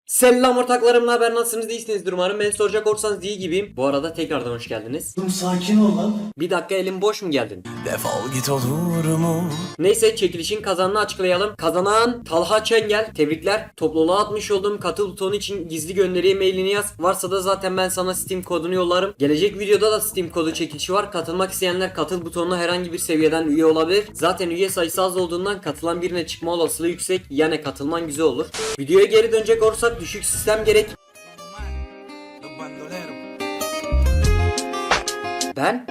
Selam ortaklarım, ne haber, nasılsınız, iyisinizdir umarım. Beni soracak olursanız iyi gibiyim. Bu arada tekrardan hoş geldiniz. Sakin ol lan. Bir dakika, elim boş mu geldin? Defol git olur mu? Neyse, çekilişin kazananı açıklayalım. Kazanan Talha Çengel. Tebrikler. Topluluğa atmış olduğum katıl butonu için gizli gönderiye mailini yaz. Varsa da zaten ben sana Steam kodunu yollarım. Gelecek videoda da Steam kodu çekilişi var. Katılmak isteyenler katıl butonuna herhangi bir seviyeden üye olabilir. Zaten üye sayısı az olduğundan katılan birine çıkma olasılığı yüksek. Yani katılman güzel olur. Videoya geri dönecek olursak düşük sistem gerek. Ben?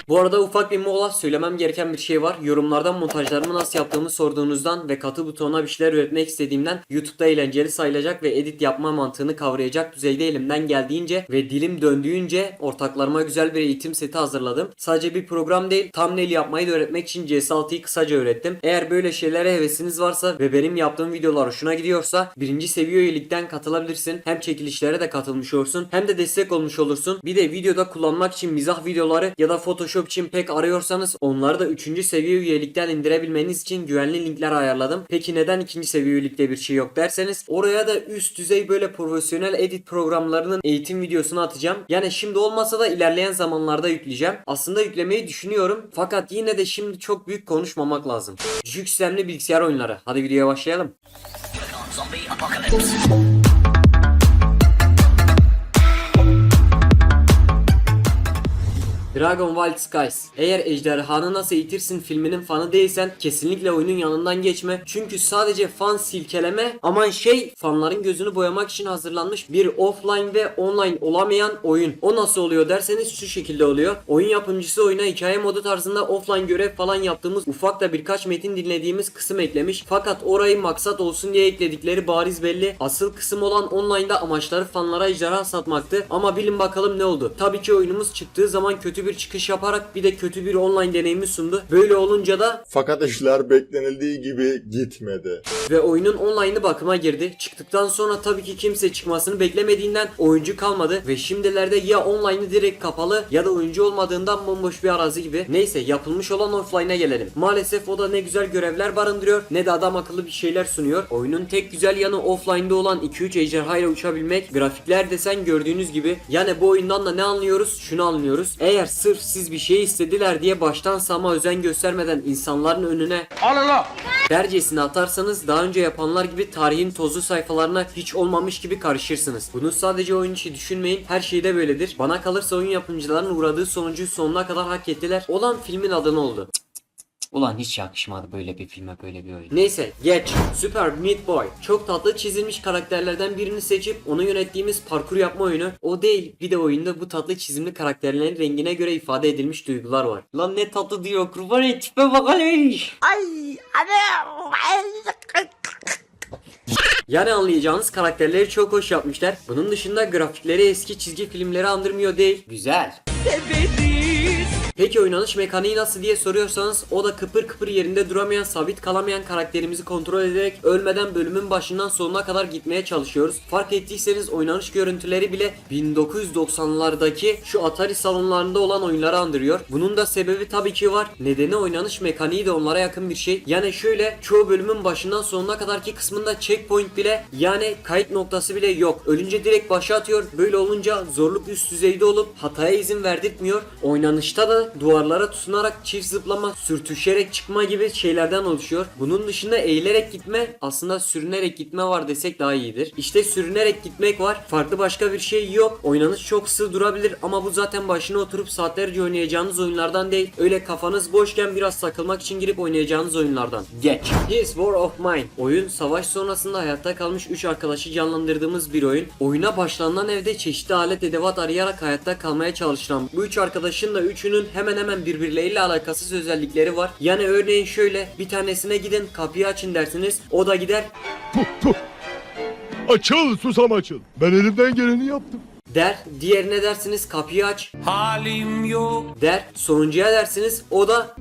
Bu arada ufak bir mola, söylemem gereken bir şey var. Yorumlardan montajlarımı nasıl yaptığımı sorduğunuzdan ve katıl butonuna bir şeyler üretmek istediğimden YouTube'da eğlenceli sayılacak ve edit yapma mantığını kavrayacak düzeyde elimden geldiğince ve dilim döndüğünce ortaklarıma güzel bir eğitim seti hazırladım. Sadece bir program değil, thumbnail yapmayı da öğretmek için CS6'yı kısaca öğrettim. Eğer böyle şeylere hevesiniz varsa ve benim yaptığım videolar hoşuna gidiyorsa birinci seviye üyelikten katılabilirsin. Hem çekilişlere de katılmış olursun hem de destek olmuş olursun. Bir de videoda kullanmak için mizah videoları ya da Photoshop için pek arıyorsanız onları da 3. seviye üyelikten indirebilmeniz için güvenli linkler ayarladım. Peki neden 2. seviye üyelikte bir şey yok derseniz, oraya da üst düzey böyle profesyonel edit programlarının eğitim videosunu atacağım. Yani şimdi olmasa da ilerleyen zamanlarda yükleyeceğim. Aslında yüklemeyi düşünüyorum fakat yine de şimdi çok büyük konuşmamak lazım. Düşük sistemli bilgisayar oyunları. Hadi videoya başlayalım. Dragon Wild Skies. Eğer Ejderhanı Nasıl Eğitirsin filminin fanı değilsen kesinlikle oyunun yanından geçme. Çünkü sadece fan silkeleme, fanların gözünü boyamak için hazırlanmış bir offline ve online olamayan oyun. O nasıl oluyor derseniz şu şekilde oluyor. Oyun yapımcısı oyuna hikaye modu tarzında offline görev falan yaptığımız, ufak da birkaç metin dinlediğimiz kısım eklemiş. Fakat orayı maksat olsun diye ekledikleri bariz belli. Asıl kısım olan online'da amaçları fanlara ejderha satmaktı. Ama bilin bakalım ne oldu? Tabii ki oyunumuz çıktığı zaman kötü bir çıkış yaparak bir de kötü bir online deneyimi sundu. Böyle olunca da fakat işler beklenildiği gibi gitmedi. Ve oyunun online'ı bakıma girdi. Çıktıktan sonra tabii ki kimse çıkmasını beklemediğinden oyuncu kalmadı ve şimdilerde ya online'ı direkt kapalı ya da oyuncu olmadığından bomboş bir arazi gibi. Neyse, yapılmış olan offline'a gelelim. Maalesef o da ne güzel görevler barındırıyor ne de adam akıllı bir şeyler sunuyor. Oyunun tek güzel yanı offline'da olan 2-3 ejderha ile uçabilmek. Grafikler desen gördüğünüz gibi. Yani bu oyundan da ne anlıyoruz? Şunu anlıyoruz. Eğer sırf siz bir şey istediler diye baştan sağma özen göstermeden insanların önüne dercesini atarsanız daha önce yapanlar gibi tarihin tozlu sayfalarına hiç olmamış gibi karışırsınız. Bunu sadece oyun içi düşünmeyin, her şeyde böyledir. Bana kalırsa oyun yapımcılarının uğradığı sonucu sonuna kadar hak ettiler. Olan filmin adı ne oldu? Ulan hiç yakışmadı böyle bir filme, böyle bir oyun. Neyse, geç. Super Meat Boy. Çok tatlı çizilmiş karakterlerden birini seçip onu yönettiğimiz parkur yapma oyunu. O değil, bir de oyunda bu tatlı çizimli karakterlerin rengine göre ifade edilmiş duygular var. Lan ne tatlı diyor, kurban et, tipe bakalım. Ay Yani anlayacağınız karakterleri çok hoş yapmışlar. Bunun dışında grafikleri eski çizgi filmleri andırmıyor değil. Güzel. Peki oynanış mekaniği nasıl diye soruyorsanız, o da kıpır kıpır yerinde duramayan, sabit kalamayan karakterimizi kontrol ederek ölmeden bölümün başından sonuna kadar gitmeye çalışıyoruz. Fark ettiyseniz oynanış görüntüleri bile 1990'lardaki şu Atari salonlarında olan oyunları andırıyor. Bunun da sebebi tabii ki var. Nedeni oynanış mekaniği de onlara yakın bir şey. Yani şöyle, çoğu bölümün başından sonuna kadarki kısmında checkpoint bile, yani kayıt noktası bile yok. Ölünce direkt başa atıyor. Böyle olunca zorluk üst düzeyde olup hataya izin verdirtmiyor. Oynanışta da duvarlara tutunarak çift zıplama, sürtüşerek çıkma gibi şeylerden oluşuyor. Bunun dışında eğilerek gitme, aslında sürünerek gitme var desek daha iyidir. İşte sürünerek gitmek var. Farklı başka bir şey yok. Oynanış çok sığ durabilir ama bu zaten başına oturup saatlerce oynayacağınız oyunlardan değil. Öyle kafanız boşken biraz takılmak için girip oynayacağınız oyunlardan. Geç. This War of Mine. Oyun, savaş sonrasında hayatta kalmış 3 arkadaşı canlandırdığımız bir oyun. Oyuna başlanılan evde çeşitli alet edevat arayarak hayatta kalmaya çalışılan bu 3 arkadaşın da üçünün hemen hemen birbirleriyle alakasız özellikleri var. Yani örneğin şöyle, bir tanesine gidin kapıyı açın dersiniz, o da gider açıl susam açıl. Ben elimden geleni yaptım der. Diğerine dersiniz kapıyı aç, Halim yok. der. Sonuncuya dersiniz, o da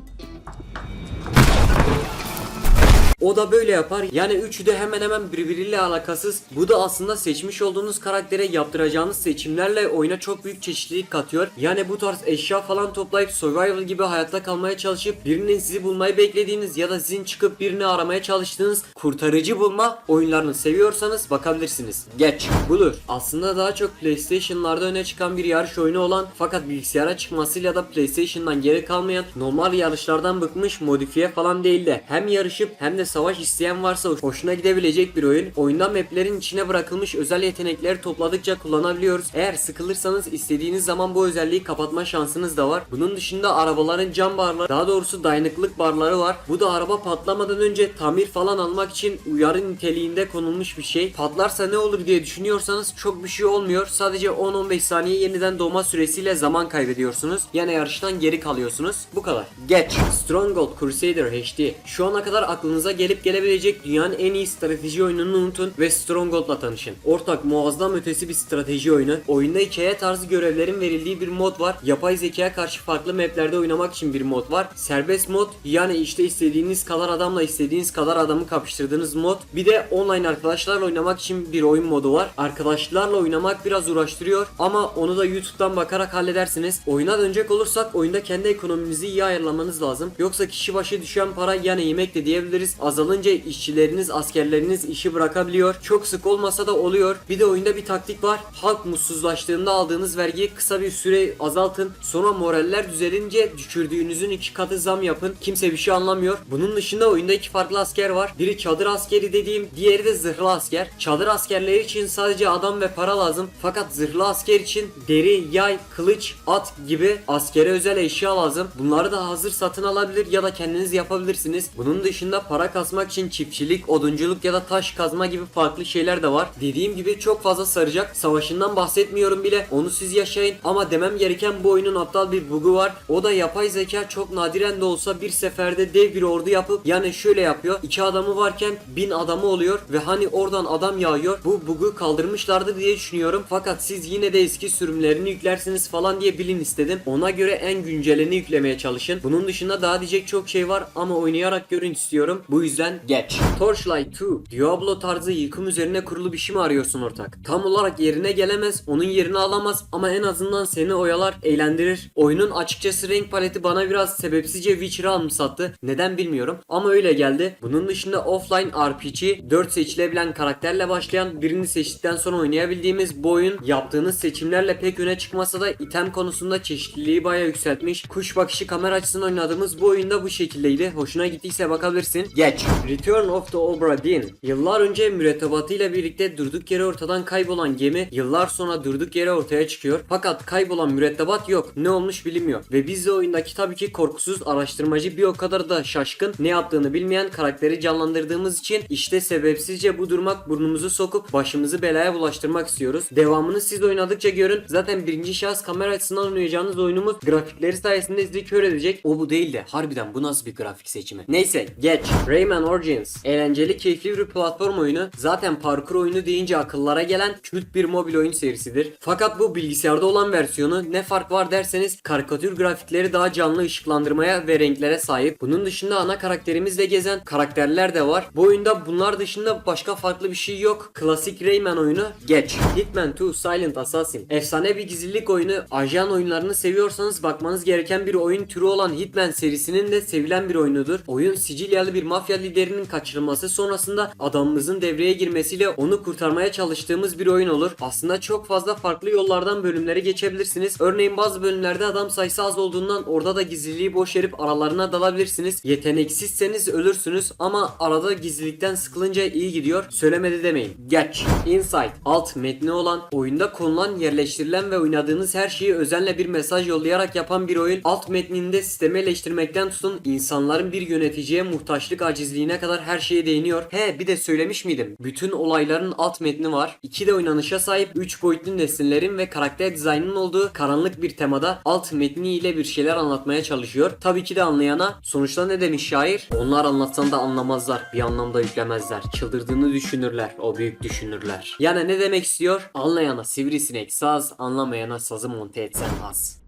O da böyle yapar. Yani üçü de hemen hemen birbiriyle alakasız. Bu da aslında seçmiş olduğunuz karaktere yaptıracağınız seçimlerle oyuna çok büyük çeşitlilik katıyor. Yani bu tarz eşya falan toplayıp survival gibi hayatta kalmaya çalışıp birinin sizi bulmayı beklediğiniz ya da sizin çıkıp birini aramaya çalıştığınız kurtarıcı bulma oyunlarını seviyorsanız bakabilirsiniz. Geç. Budur. Aslında daha çok PlayStation'larda öne çıkan bir yarış oyunu olan fakat bilgisayara çıkmasıyla da PlayStation'dan geri kalmayan, normal yarışlardan bıkmış, modifiye falan değil de hem yarışıp hem de savaş isteyen varsa hoşuna gidebilecek bir oyun. Oyunda maplerin içine bırakılmış özel yetenekleri topladıkça kullanabiliyoruz. Eğer sıkılırsanız istediğiniz zaman bu özelliği kapatma şansınız da var. Bunun dışında arabaların cam barları, daha doğrusu dayanıklılık barları var. Bu da araba patlamadan önce tamir falan almak için uyarı niteliğinde konulmuş bir şey. Patlarsa ne olur diye düşünüyorsanız çok bir şey olmuyor. Sadece 10-15 saniye yeniden doğma süresiyle zaman kaybediyorsunuz. Yani yarıştan geri kalıyorsunuz. Bu kadar. Geç. Stronghold Crusader HD. Şu ana kadar aklınıza gelip gelebilecek dünyanın en iyi strateji oyununu unutun ve Stronghold'la tanışın. Ortak, muazzam ötesi bir strateji oyunu. Oyunda hikaye tarzı görevlerin verildiği bir mod var. Yapay zekaya karşı farklı maplerde oynamak için bir mod var. Serbest mod, yani işte istediğiniz kadar adamla istediğiniz kadar adamı kapıştırdığınız mod. Bir de online arkadaşlarla oynamak için bir oyun modu var. Arkadaşlarla oynamak biraz uğraştırıyor ama onu da YouTube'dan bakarak halledersiniz. Oyuna dönecek olursak oyunda kendi ekonominizi iyi ayarlamanız lazım. Yoksa kişi başı düşen para, yani yemek de diyebiliriz, azalınca işçileriniz, askerleriniz işi bırakabiliyor. Çok sık olmasa da oluyor. Bir de oyunda bir taktik var. Halk mutsuzlaştığında aldığınız vergiyi kısa bir süre azaltın. Sonra moraller düzelince düşürdüğünüzün 2 katı zam yapın. Kimse bir şey anlamıyor. Bunun dışında oyunda 2 farklı asker var. Biri çadır askeri dediğim, diğeri de zırhlı asker. Çadır askerleri için sadece adam ve para lazım. Fakat zırhlı asker için deri, yay, kılıç, at gibi askere özel eşya lazım. Bunları da hazır satın alabilir ya da kendiniz yapabilirsiniz. Bunun dışında para kasmak için çiftçilik, odunculuk ya da taş kazma gibi farklı şeyler de var. Dediğim gibi çok fazla saracak. Savaşından bahsetmiyorum bile. Onu siz yaşayın. Ama demem gereken, bu oyunun aptal bir bug'u var. O da yapay zeka çok nadiren de olsa bir seferde dev bir ordu yapıp, yani şöyle yapıyor. 2 adamı varken 1000 adamı oluyor ve hani oradan adam yağıyor. Bu bug'u kaldırmışlardı diye düşünüyorum. Fakat siz yine de eski sürümlerini yüklersiniz falan diye bilin istedim. Ona göre en güncelini yüklemeye çalışın. Bunun dışında daha diyecek çok şey var ama oynayarak görün istiyorum. Bu yüzden geç. Torchlight 2. Diablo tarzı yıkım üzerine kurulu bir şey mi arıyorsun ortak? Tam olarak yerine gelemez, onun yerini alamaz ama en azından seni oyalar, eğlendirir. Oyunun açıkçası renk paleti bana biraz sebepsizce Witcher'ı anımsattı. Neden bilmiyorum ama öyle geldi. Bunun dışında offline RPG, 4 seçilebilen karakterle başlayan, birini seçtikten sonra oynayabildiğimiz bu oyun yaptığınız seçimlerle pek öne çıkmasa da item konusunda çeşitliliği bayağı yükseltmiş. Kuş bakışı kamera açısından oynadığımız bu oyunda bu şekildeydi. Hoşuna gittiyse bakabilirsin. Geç. Return of the Obra Dinn. Yıllar önce mürettebatıyla birlikte durduk yere ortadan kaybolan gemi yıllar sonra durduk yere ortaya çıkıyor. Fakat kaybolan mürettebat yok. Ne olmuş bilinmiyor. Ve biz de oyundaki tabii ki korkusuz araştırmacı, bir o kadar da şaşkın, ne yaptığını bilmeyen karakteri canlandırdığımız için işte sebepsizce bu durmak burnumuzu sokup başımızı belaya bulaştırmak istiyoruz. Devamını siz oynadıkça görün. Zaten birinci şahıs kamera açısından oynayacağınız oyunumuz grafikleri sayesinde sizi kör edecek. O bu değil de harbiden bu nasıl bir grafik seçimi? Neyse geç. Rayman Origins. Eğlenceli, keyifli bir platform oyunu. Zaten parkur oyunu deyince akıllara gelen kült bir mobil oyun serisidir. Fakat bu bilgisayarda olan versiyonu. Ne fark var derseniz karikatür grafikleri daha canlı ışıklandırmaya ve renklere sahip. Bunun dışında ana karakterimizle gezen karakterler de var. Bu oyunda bunlar dışında başka farklı bir şey yok. Klasik Rayman oyunu geç. Hitman 2 Silent Assassin. Efsane bir gizlilik oyunu. Ajan oyunlarını seviyorsanız bakmanız gereken bir oyun türü olan Hitman serisinin de sevilen bir oyunudur. Oyun Sicilyalı bir mafya liderinin kaçırılması sonrasında adamımızın devreye girmesiyle onu kurtarmaya çalıştığımız bir oyun olur. Aslında çok fazla farklı yollardan bölümlere geçebilirsiniz. Örneğin bazı bölümlerde adam sayısı az olduğundan orada da gizliliği boş verip aralarına dalabilirsiniz. Yeteneksizseniz ölürsünüz ama arada gizlilikten sıkılınca iyi gidiyor. Söylemedi demeyin. Geç. Inside. Alt metni olan, oyunda konulan, yerleştirilen ve oynadığınız her şeyi özenle bir mesaj yollayarak yapan bir oyun. Alt metninde sistemi eleştirmekten tutun insanların bir yöneticiye muhtaçlık acizliğine kadar her şeye değiniyor. He, bir de söylemiş miydim? Bütün olayların alt metni var. 2 de oynanışa sahip 3 boyutlu nesnelerin ve karakter dizaynının olduğu karanlık bir temada alt metniyle bir şeyler anlatmaya çalışıyor. Tabii ki de anlayana. Sonuçta ne demiş şair? Onlar anlatsan da anlamazlar. Bir anlamda yüklemezler. Çıldırdığını düşünürler. O büyük düşünürler. Yani ne demek istiyor? Anlayana sivrisinek saz, anlamayana sazı monte etsen az.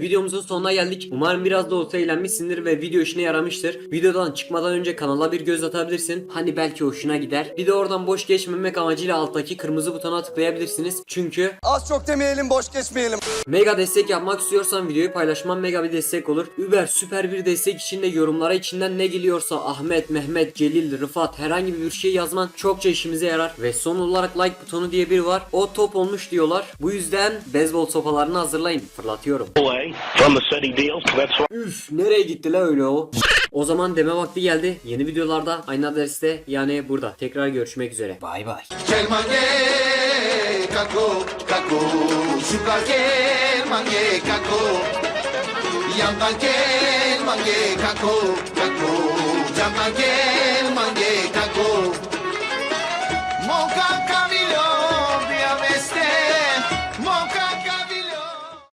Videomuzun sonuna geldik. Umarım biraz da olsa eğlenmişsindir ve video işine yaramıştır. Videodan çıkmadan önce kanala bir göz atabilirsin. Hani belki hoşuna gider. Bir de oradan boş geçmemek amacıyla alttaki kırmızı butona tıklayabilirsiniz. Çünkü Az çok demeyelim, boş geçmeyelim. mega destek yapmak istiyorsan videoyu paylaşman mega bir destek olur. Über süper bir destek için de yorumlara içinden ne geliyorsa Ahmet, Mehmet, Celil, Rıfat herhangi bir şey yazman çokça işimize yarar. Ve son olarak like butonu diye biri var. O top olmuş diyorlar. Bu yüzden beyzbol sopalarını hazırlayın. Fırlatıyorum. Üf, nereye gitti la öyle o? O zaman deme vakti geldi. Yeni videolarda aynı adreste yani burada. Tekrar görüşmek üzere. Bay bay. Yandan gel mange kako kako yandan gel